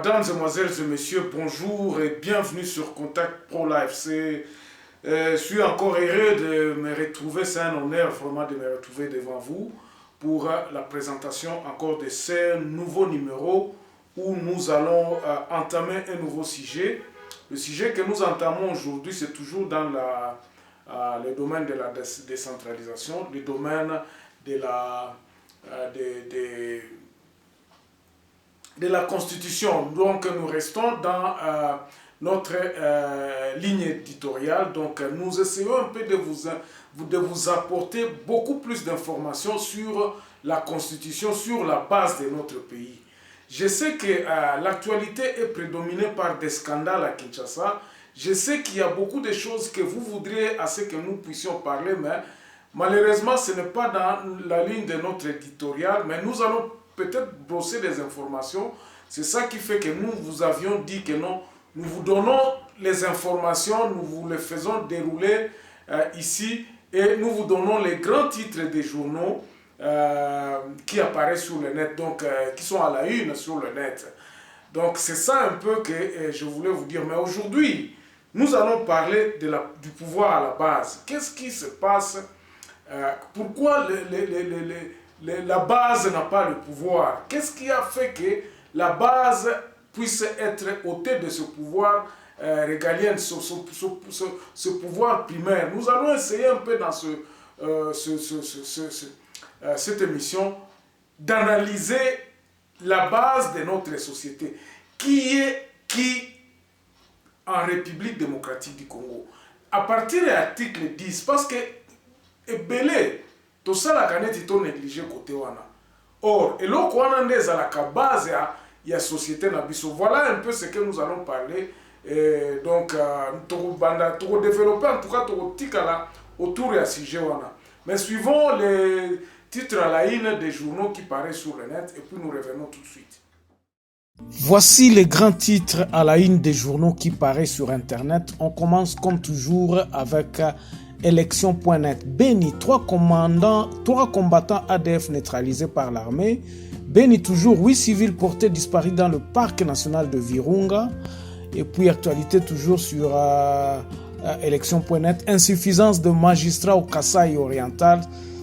Mesdames, Mesdemoiselles et Messieurs, bonjour et bienvenue sur Contact Pro Life. Je suis encore heureux de me retrouver, c'est un honneur vraiment de me retrouver devant vous pour la présentation encore de ce nouveau numéro où nous allons entamer un nouveau sujet. Le sujet que nous entamons aujourd'hui, c'est toujours dans le domaine de la décentralisation, le domaine de la Constitution. Donc nous restons dans notre ligne éditoriale. Donc nous essayons un peu de vous apporter beaucoup plus d'informations sur la Constitution, sur la base de notre pays. Je sais que l'actualité est prédominée par des scandales à Kinshasa. Je sais qu'il y a beaucoup de choses que vous voudriez à ce que nous puissions parler, mais malheureusement ce n'est pas dans la ligne de notre éditorial, mais nous allons peut-être brosser des informations. C'est ça qui fait que nous vous avions dit que non, nous vous donnons les informations, nous vous les faisons dérouler ici et nous vous donnons les grands titres des journaux qui apparaissent sur le net, donc qui sont à la une sur le net. Donc c'est ça un peu que je voulais vous dire. Mais aujourd'hui, nous allons parler du pouvoir à la base. Qu'est-ce qui se passe? Pourquoi la base n'a pas le pouvoir? Qu'est-ce qui a fait que la base puisse être ôtée de ce pouvoir régalien, ce pouvoir primaire? Nous allons essayer un peu dans cette émission d'analyser la base de notre société. Qui est qui en République démocratique du Congo? À partir de l'article 10, parce que ebele tosalaka neti to négligé côté wana. Or eloko wana nde ezalaka base ya société na biso. Voilà un peu ce que nous allons parler. Donc toko développer en tout cas toko tikala autour ya sujet wana. Mais suivons les titres à la une des journaux qui paraissent sur le net et puis nous revenons tout de suite. Voici les grands titres à la une des journaux qui paraissent sur internet. On commence comme toujours avec Élection.net. Beni, trois combattants ADF neutralisés par l'armée. Beni, toujours 8 civils portés disparus dans le parc national de Virunga. Et puis, actualité toujours sur Élection.net. Insuffisance de magistrats au Kasaï oriental.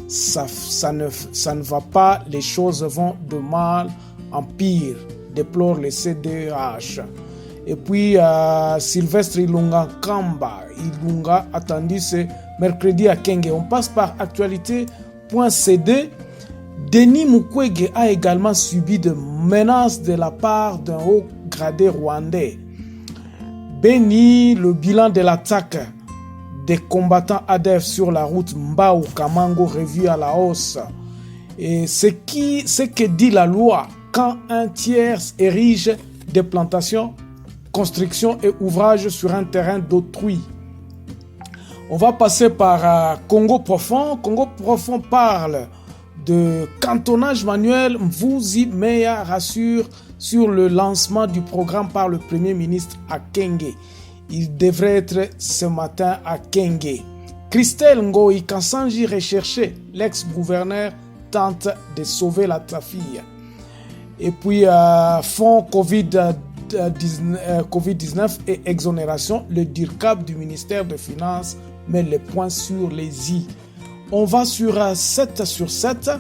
Ça ne va pas, les choses vont de mal en pire, déplore le CDH. Et puis, Sylvestre Ilunga Kamba. Ilunga attendu ce mercredi à Kenge. On passe par actualité.cd. Denis Mukwege a également subi de menaces de la part d'un haut gradé rwandais. Beni, le bilan de l'attaque des combattants ADF sur la route Mbao-Kamango revu à la hausse. Et ce que dit la loi quand un tiers érige des plantations, construction et ouvrages sur un terrain d'autrui. On va passer par Congo Profond. Congo Profond parle de cantonnage manuel. Mvuzi Meya rassure sur le lancement du programme par le Premier ministre à Kenge. Il devrait être ce matin à Kenge. Christelle Ngoï Kansanji recherché. L'ex-gouverneur tente de sauver fille. Et puis, fonds Covid-19 et exonération, le DIRCAP du ministère des Finances met les points sur les i. On va sur 7 sur 7.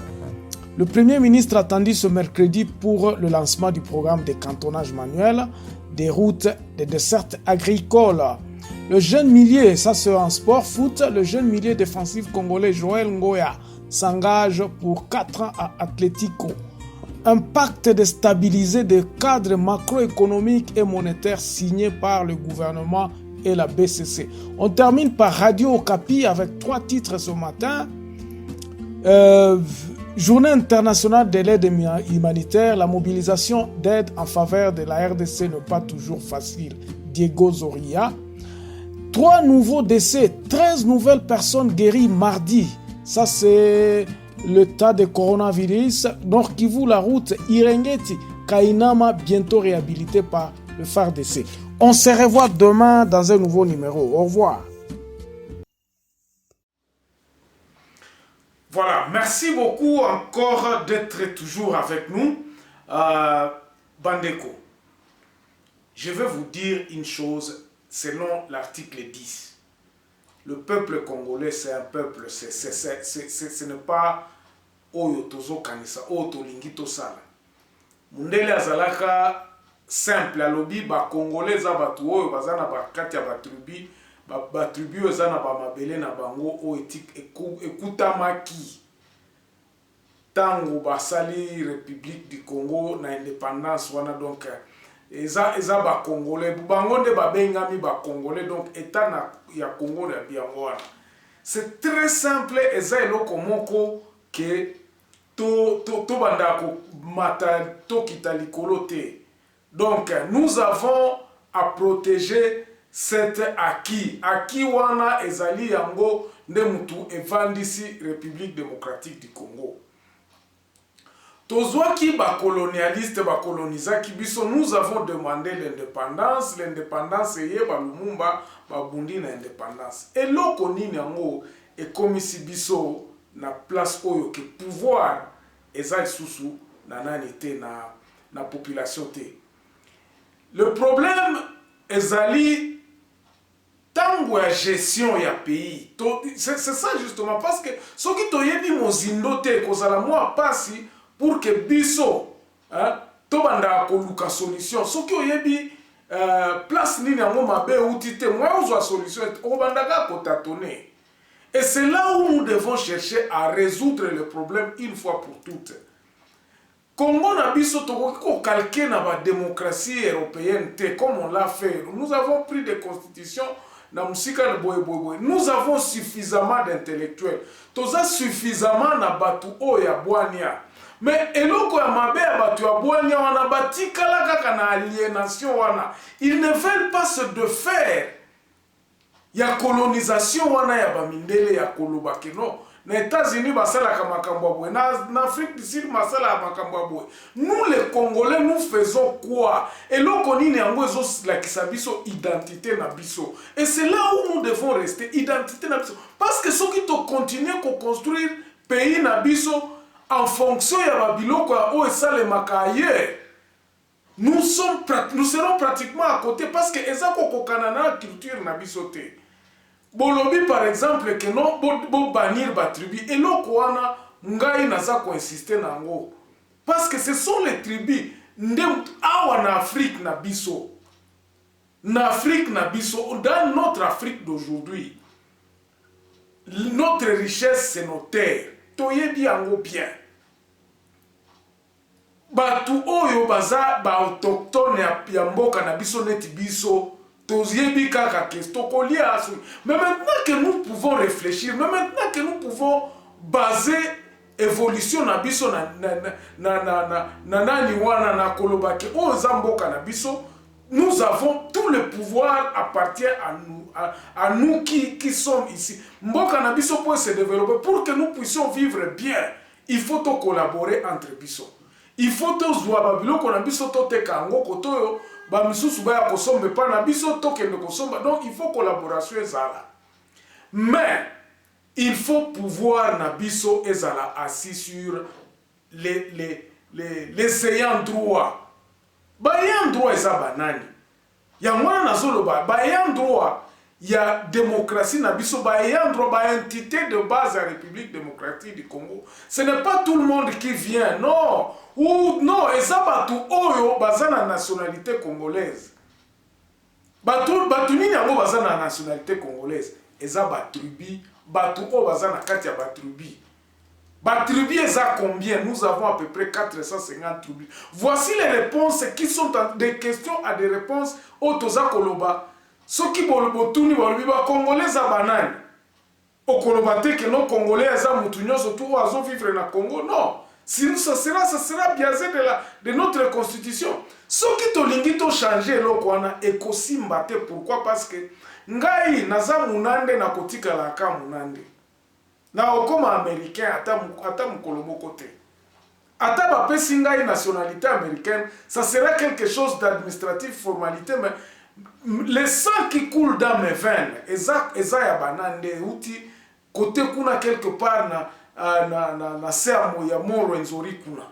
Le Premier ministre attendu ce mercredi pour le lancement du programme de cantonnage manuel des routes des dessertes agricoles. Le jeune milieu, ça c'est en sport foot, le jeune milieu défensif congolais Joël Ngoya s'engage pour 4 ans à Atlético. Un pacte de stabiliser des cadres macroéconomiques et monétaires signé par le gouvernement et la BCC. On termine par Radio Okapi avec 3 titres ce matin. Journée internationale de l'aide humanitaire, la mobilisation d'aide en faveur de la RDC n'est pas toujours facile. Diego Zoria. 3 nouveaux décès, 13 nouvelles personnes guéries mardi. Ça c'est le tas de coronavirus. Nord Kivu, la route Irengeti, Kainama, bientôt réhabilité par le FARDC. On se revoit demain dans un nouveau numéro. Au revoir. Voilà, merci beaucoup encore d'être toujours avec nous. Bandeko, Je vais vous dire une chose selon l'article 10. Le peuple congolais, c'est un peuple, ce n'est pas Oyo Tozo Kanisa, Oyo Tolingi Tosala. Mundele azalaka simple, alobi ba Congolais za batu oyo bazana ba kati ya batrubi, ba tribu ezana ba mabele na bango o ekutamaki. Tango basali République du Congo na indépendance wana donc eza ba Congolais bango nde babengami ba Congolais donc état na ya Congo ya biango wana. C'est très simple eza eloko moko que to banda ko mata to kitalikolo te. Donc nous avons à protéger cet acquis. Acquis wana ezali yango nde mutu evandisi République démocratique du Congo. Tozwaki ba colonialiste ba colonizaki biso, nous avons demandé l'indépendance, l'indépendance eye ba Lumumba ba bundi na indépendance. Et loko nini yango ekomisi biso na place oyo ke pouvoir eza lisusu na nani te na population te. Le problème ezali tango ya gestion ya pays. C'est ça justement parce que soki toyebi mozindo te kozala mwa pasi pour que biso to banda koluka solution. Soki oyebi place nini yango mabe uti te mwa uzwa solution o banda ka kotatone. Et c'est là où nous devons chercher à résoudre le problème une fois pour toutes. Congo na biso tokoki ko calquer na ba démocratie européenne te comme on l'a fait. Nous avons pris des constitutions na musika de boy. Nous avons suffisamment d'intellectuels. Toza suffisamment na batu oya bwania. Mais eloko ya mabe ya batu ya bwania wana batikala kaka na aliénation wana. Ils ne veulent pas se défaire. Ya colonisation wana ya bamindele ya kolobake no. Na États-Unis basalaka makambo boye, na Afrique du Sud basala makambo boye. Nous les Congolais nous faisons quoi? Et loko nini yango ezo lakisa biso identité na biso. Et c'est là où nous devons rester, identité na biso. Parce que soki to continuer ko construire pays na biso en fonction ya babiloko ya o esalemaka ailleurs. Nous serons pratiquement à côté parce que eza kokokana na culture na biso te. Bolobi par exemple que non bo bannir ba tribu et loko wana ngai naza ko insister nango parce que ce sont les tribus nde awa na Afrique na biso dans notre Afrique d'aujourd'hui notre richesse c'est nos terres toyebi yango bien batu oyo baza ba autochtone ya mboka na biso neti biso. Mais maintenant que nous pouvons réfléchir, mais maintenant que nous pouvons baser évolution na biso nous avons tout le pouvoir appartient à nous qui sommes ici. Mboka na biso pour se développer, pour que nous puissions vivre bien, il faut collaborer entre biso. Il faut tozwa biloko na biso toteka ngo kotoyo ba misusu ba ya kosombe pa na biso tokende kosomba. Donc il faut collaboration ezala. Mais il faut pouvoir na biso ezala assis sur les ayants droit. Ba ayants droit eza banani. Ya mwana nazoloba ba ayants droit ya démocratie na biso ba ayants droit ba entité de base à République démocratique du Congo. Ce n'est pas tout le monde qui vient, non. Ou non, eza batu oyo bazana nationalité congolaise. Batu nini yango bazana nationalité congolaise. Eza batrubi, batu oyo bazana kati ya batrubi. Batrubi eza combien? Nous avons à peu près 450 tribus. Voici les réponses qui sont des questions à des réponses au toza koloba. Soki bolobotuni bolobi ba congolais za banane. O koloba te que non congolais za mutu nyonso tout azo vivre na Congo, non. Sinon, ça sera biaisé de notre constitution. Ce qui tolingi to changer lokwana ekosimba te. Pourquoi? Parce que ngai naza munande na kotika la ka munande. Na okoma américain ata mukolomo kote. Ata ba pesi ngai nationalité américaine, ça sera quelque chose d'administratif, formalité, mais le sang qui coule dans mes veines, eza ya banande uti côté kuna quelque part na sermo ya moro enzori kuna.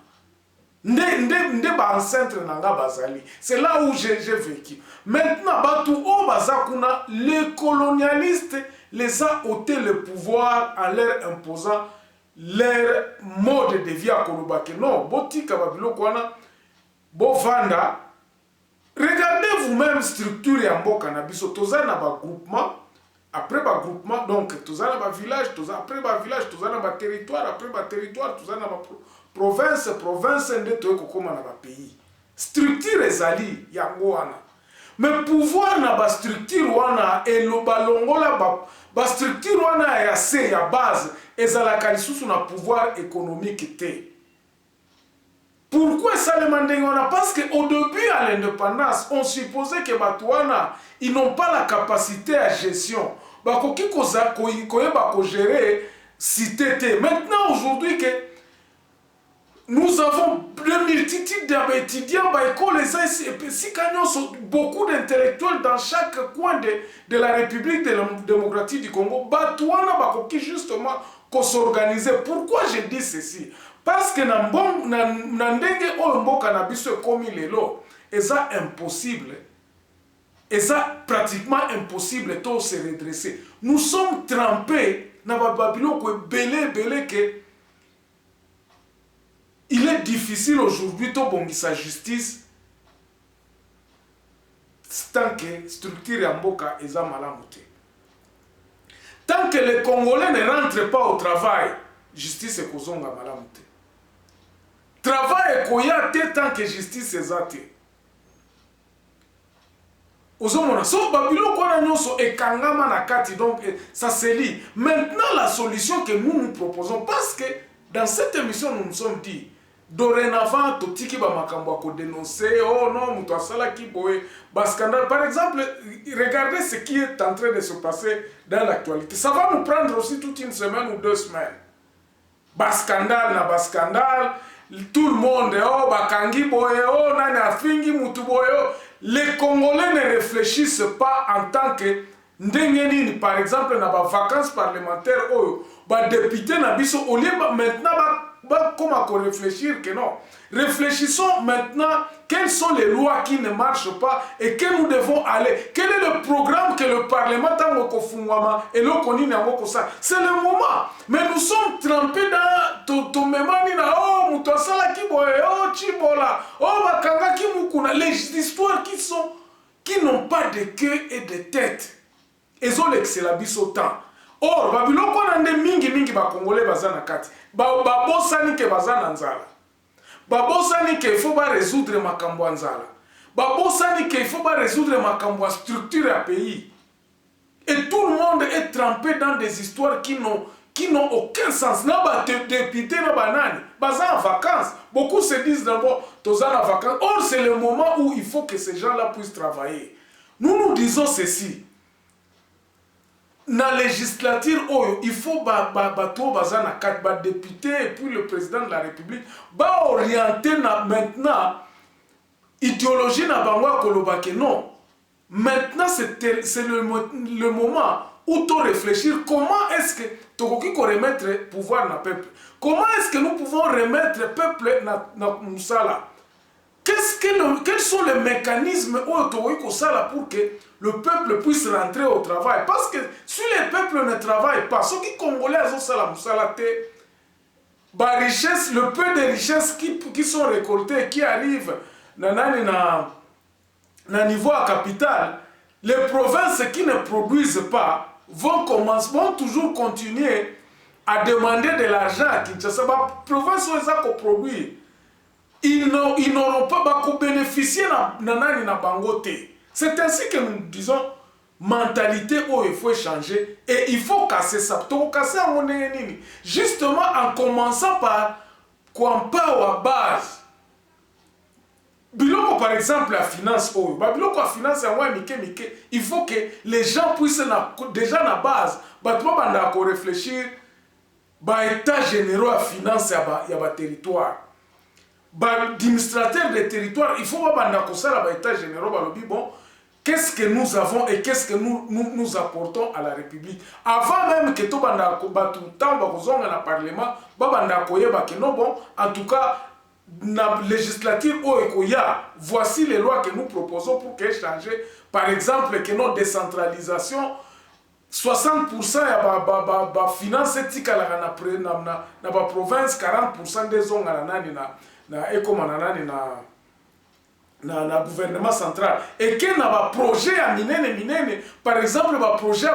nde ba ancêtre nanga bazali. C'est là où j'ai vécu. Maintenant batou o bazakuna, les colonialistes les a ôté le pouvoir en leur imposant leur mode de vie à Kolobake. Non, botika babilo kwana bo vanda. Regardez vous-même structure ya mboka na biso tozana ba groupement. Après le groupement, donc, tous dans le village, après le village, tous dans le territoire, après le territoire, tous dans la province, province, et tout comme dans le pays. Structure ezali yango wana. Mais pouvoir na ba structure wana et le balongo la ba structure wana ya se ya base ezala kalisusu na pouvoir économique té. Pourquoi ça le mandengona? Parce qu'au début à l'indépendance, on supposait que Batouana, ils n'ont pas la capacité à gestion. Bakoki koyeba ko gérer cité. Maintenant aujourd'hui que nous avons une multitude d'étudiants, beaucoup d'intellectuels dans chaque coin de la République démocratique du Congo. Batouana bakoki justement qu'on s'organiser. Pourquoi je dis ceci? Parce que na ndenge oyo mboka na biso ekomi lelo, eza impossible. Eza pratiquement impossible de se redresser. Nous sommes trempés dans la Babylone que il est difficile aujourd'hui de bongi sa justice tant que structure ya mboka eza malamu te. Tant que les Congolais ne rentrent pas au travail, justice est kozonga malamu te. Travail koya te tant que justice eza te. Ozomona so babilo kona nyonso ekangama na kati, donc ça se lit. Maintenant la solution que nous proposons, parce que dans cette émission nous nous sommes dit dorénavant totiki ba makambo ko dénoncer, oh non muto asala ki boye ba scandale. Par exemple, regardez ce qui est en train de se passer dans l'actualité. Ça va nous prendre aussi toute une semaine ou 2 semaines. Ba scandale na ba scandale, tout le monde oh bakangi boye oh nani afingi mutu boye oh. Les Congolais ne réfléchissent pas en tant que ndengeni, par exemple, dans les vacances parlementaires, les députés au lieu maintenant comment réfléchir que non. Réfléchissons maintenant quelles sont les lois qui ne marchent pas et que nous devons aller. Quel est le programme que le Parlement et le c'est le moment. Mais nous sommes trempés dans les histoires qui n'ont pas de queue et de tête. Et ont l'excellabis autant. Or, Babylon a mingi ba Congolais bazana kati. Babosani ke bazana nzala. Babosani ke il faut pas résoudre makambo nzala. Babosani ke il faut pas résoudre makambo structure à pays. Et tout le monde est trempé dans des histoires qui n'ont aucun sens. N'a pas député na banane. Baza en vacances. Beaucoup se disent d'abord tozana en vacances. Or, c'est le moment où il faut que ces gens-là puissent travailler. Nous disons ceci. Dans la législature, il faut que les députés et puis le président de la République orienter maintenant l'idéologie na bangwa kolobake. Non. Maintenant, c'est le moment où tu réfléchir comment est-ce que tu peux remettre le pouvoir dans le peuple. Comment est-ce que nous pouvons remettre le peuple dans Moussala? Quels sont les mécanismes pour que le peuple puisse rentrer au travail? Parce que si les peuples ne travaillent pas, ceux qui congolais richesse, le peu de richesses qui sont récoltées, qui arrivent au niveau à capital, les provinces qui ne produisent pas vont toujours continuer à demander de l'argent à Kinshasa. Les provinces qui produisent, ils n'auront pas bénéficié na bangote. C'est ainsi que nous disons mentalité où il faut changer et il faut casser ça. Justement en commençant par quoi à base. Biloko par exemple la finance biloko la finance il faut que les gens puissent déjà na base réfléchir état généraux à finance ya ba territoire. Administrateur des territoires, il faut pas l'état général. Bon, qu'est-ce que nous avons et qu'est-ce que nous apportons à la République? Avant même que tout le temps dans le Parlement, non bon, en tout cas, na législature oekoya, voici les lois que nous proposons pour qu'elles changent. Par exemple, que notre décentralisation, 60% ya ba finance tikala na ba province, 40% des zones na ekomananani na gouvernement central. Et que na ba projet ya minene, par exemple ba projet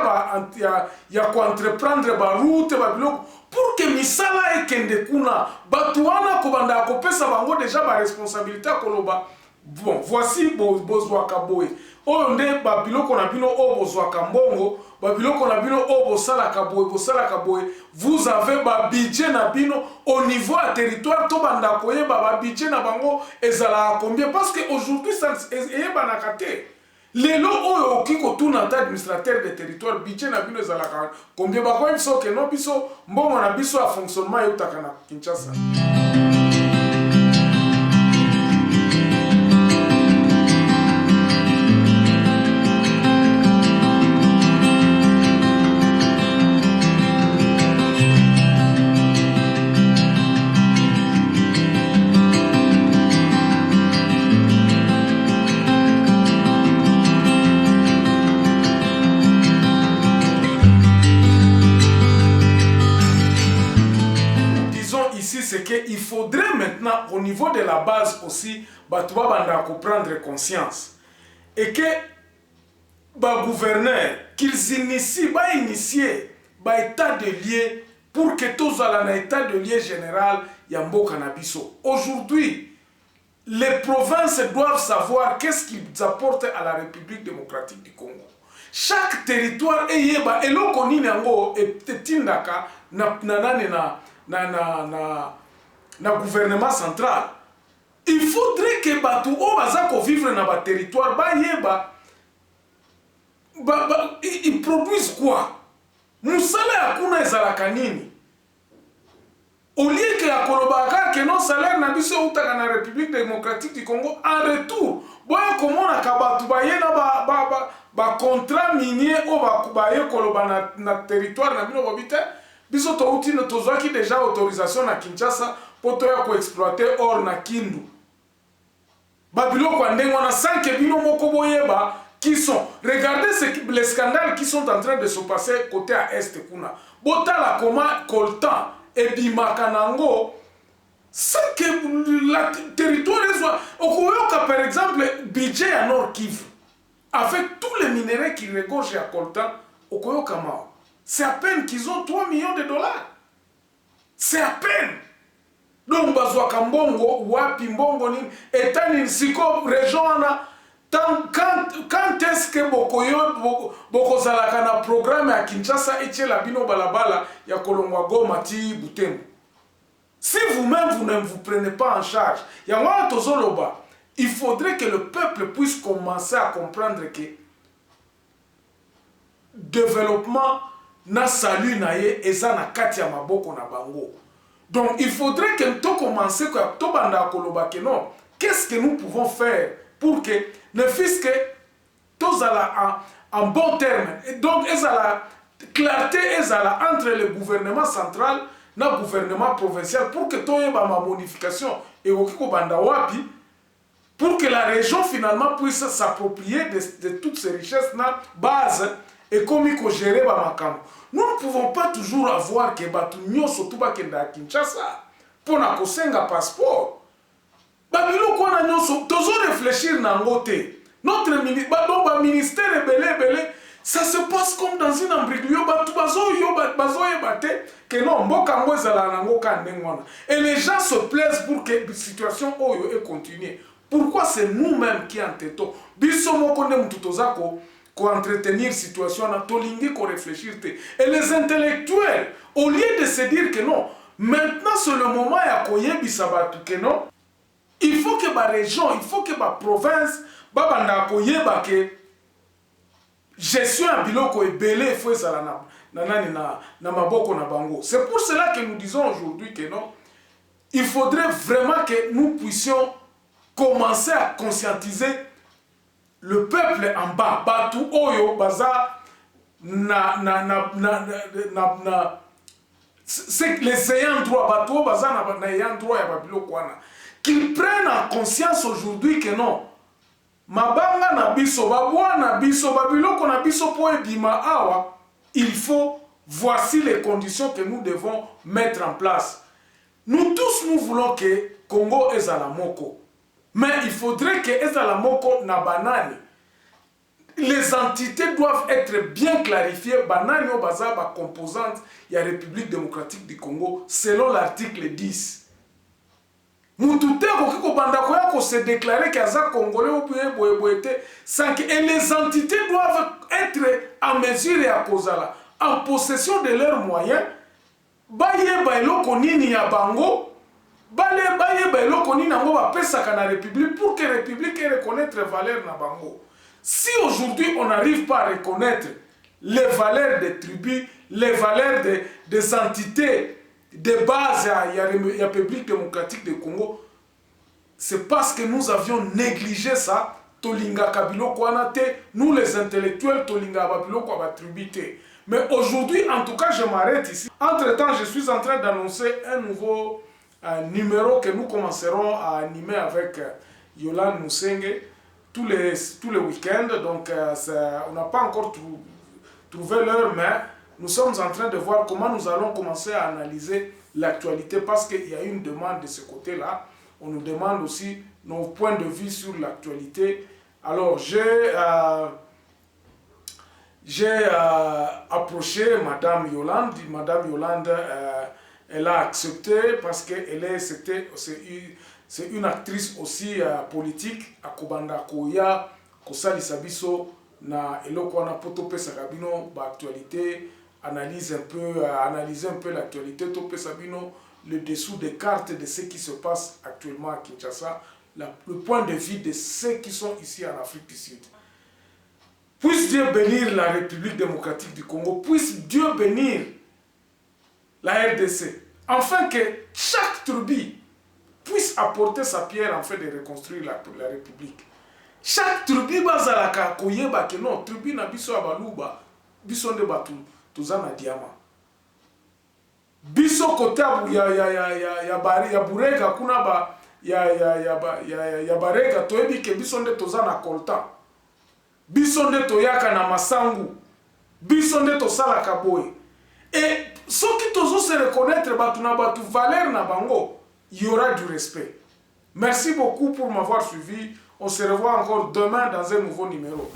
ya ko entreprendre ba route ba biloko pour que misala ekende kuna batuana ko banda ko pesa bango déjà ba responsabilité koloba. Bon, voici bozwaka boye. Oyo nde babiloko na bino o bozwaka mbongo, babiloko na bino o bosalaka boye, vous avez ba budget na bino au niveau à territoire to banda koyeba ba budget na bango ezala combien, parce que aujourd'hui ça eyeba na kate. Lelo oyo okiko tuna ta administrateur de territoire budget na bino ezala combien, ba ko biso ke no biso mbongo na biso a fonctionnement yotaka na Kinshasa. C'est qu'il faudrait maintenant, au niveau de la base aussi, prendre conscience. Et que les gouverneurs, qu'ils initient l'état de lieu pour que tous aient un état de lieu général, Yambo Cannabiso. Aujourd'hui, les provinces doivent savoir qu'est-ce qu'ils apportent à la République démocratique du Congo. Chaque territoire est yeba et l'on connaît et tindaka na gouvernement central. Il faudrait que batu o bazako vivre na ba territoire ba yeba ils produisent quoi? Musala akuna ezalaka nini? Au lieu que ya kolobaka que non salaire na biso utaka na République démocratique du Congo, en retour boya komona ka batu ba yena ba contrat minier o ba ye koloba na territoire na bino bobite biso to uti no tozwaki déjà autorisation na Kinshasa poto ya ko exploiter or na Kindu. Babilo kwa ndengo na 5 bino moko boyeba qui sont. Regardez les scandales qui sont en train de se passer côté à est kuna. Botala koma Coltan et Bimakanango sans que le territoire soit okoyoka par exemple budget à Nord Kivu avec tous les minéraux qui regorgent à Coltan okoyoka mao. C'est à peine qu'ils ont 3 millions de dollars. C'est à peine. Donc, bazwaka mbongo, wapi mbongo nini, etani siko région ana, quand est-ce que boko zalaka na programme à Kinshasa etie la bino balabala ya kolongwa Goma ti Butembo. Si vous-même vous ne vous prenez pas en charge, ya wana tozoloba, il faudrait que le peuple puisse commencer à comprendre que développement na salut na ye eza na kati ya maboko na bango. Donc il faudrait que nous commencions à non, qu'est-ce que nous pouvons faire pour que ne fût-ce que tous en bon terme. Et donc la clarté entre le gouvernement central et le gouvernement provincial pour que tout y ait ma modification et pour que la région finalement puisse s'approprier de toutes ces richesses na base et comme il faut gérer ma camp. Nous ne pouvons pas toujours avoir que batu nyoso tuba kenda Kinshasa pour na kosenga passeport. Babilo kona nyoso tozo réfléchir na ngote. Notre ministère belé ça se passe comme dans une embrouille batu bazo yebate que non mboka ngo ezala na ngoka ndengwana. Et les gens se plaisent pour que la situation oyo et continue. Pourquoi c'est nous-mêmes qui entêtons? Biso moko nde mutu tozako qu'on entretenir situation na tolingi qu'on réfléchir te. Et les intellectuels au lieu de se dire que non maintenant c'est le moment ya koyebi sabatu que non il faut que ba région il faut que ba province ba banda koyeba que gestion ya biloko ebele faut ezala na maboko na bango. C'est pour cela que nous disons aujourd'hui que non il faudrait vraiment que nous puissions commencer à conscientiser le peuple en bas, batu oyo baza c'est les ayants droit batu baza na ayant droit ya babilo kwana qu'ils prennent en conscience aujourd'hui que non. Mabanga na biso, babwa na biso, babiloko na biso po ebima awa, il faut, voici les conditions que nous devons mettre en place. Nous tous, nous voulons que Congo ezala moko. Mais il faudrait que ezala moko na banani. Les entités doivent être bien clarifiées. Banani o baza ba composante ya République démocratique du Congo selon l'article 10. Moutouté ko banda ko se déclarer que aza congolais ou bien boyeboyete sans que et les entités doivent être en mesure et à kozala en possession de leurs moyens. Baye ba eloko nini ya bango. Baye ba eloko nini ngo ba pesa kana République pour que République reconnaître valeur na bango. Si aujourd'hui on n'arrive pas à reconnaître les valeurs des tribus, les valeurs des entités de base à la République démocratique du Congo, c'est parce que nous avions négligé ça. Tolinga Kabilo Kwanate, nous les intellectuels, Tolinga Babilo Kwabatribité. Mais aujourd'hui, en tout cas, je m'arrête ici. Entre-temps, je suis en train d'annoncer un nouveau numéro que nous commencerons à animer avec Yolande Moussenge tous les week-ends. Donc, on n'a pas encore trouvé l'heure, mais nous sommes en train de voir comment nous allons commencer à analyser l'actualité parce qu'il y a une demande de ce côté-là. On nous demande aussi nos points de vue sur l'actualité. Alors, j'ai approché Madame Yolande. Madame Yolande, elle a accepté parce que c'est une actrice aussi politique. Akobanda Koya, Kosali Sabiso, na eloko wana poto pesa kabino ba actualité, analyser un peu l'actualité, to pesa bino le dessous des cartes de ce qui se passe actuellement à Kinshasa, le point de vue de ceux qui sont ici en Afrique du Sud. Puisse Dieu bénir la République démocratique du Congo, puisse Dieu bénir la RDC, afin que chaque tribu puisse apporter sa pierre en fait de reconstruire la République. Chaque tribu bazalaka koyeba ke non tribu na biso ya baluba biso nde batu tozana diama. Biso kote ya burega kuna ba ya barega toyebi ke biso nde tozana coltan. Biso nde toyaka na masangu. Biso nde tosalaka boye. Et soki tozo se reconnaître batu na batu valeur na bango, il y aura du respect. Merci beaucoup pour m'avoir suivi. On se revoit encore demain dans un nouveau numéro.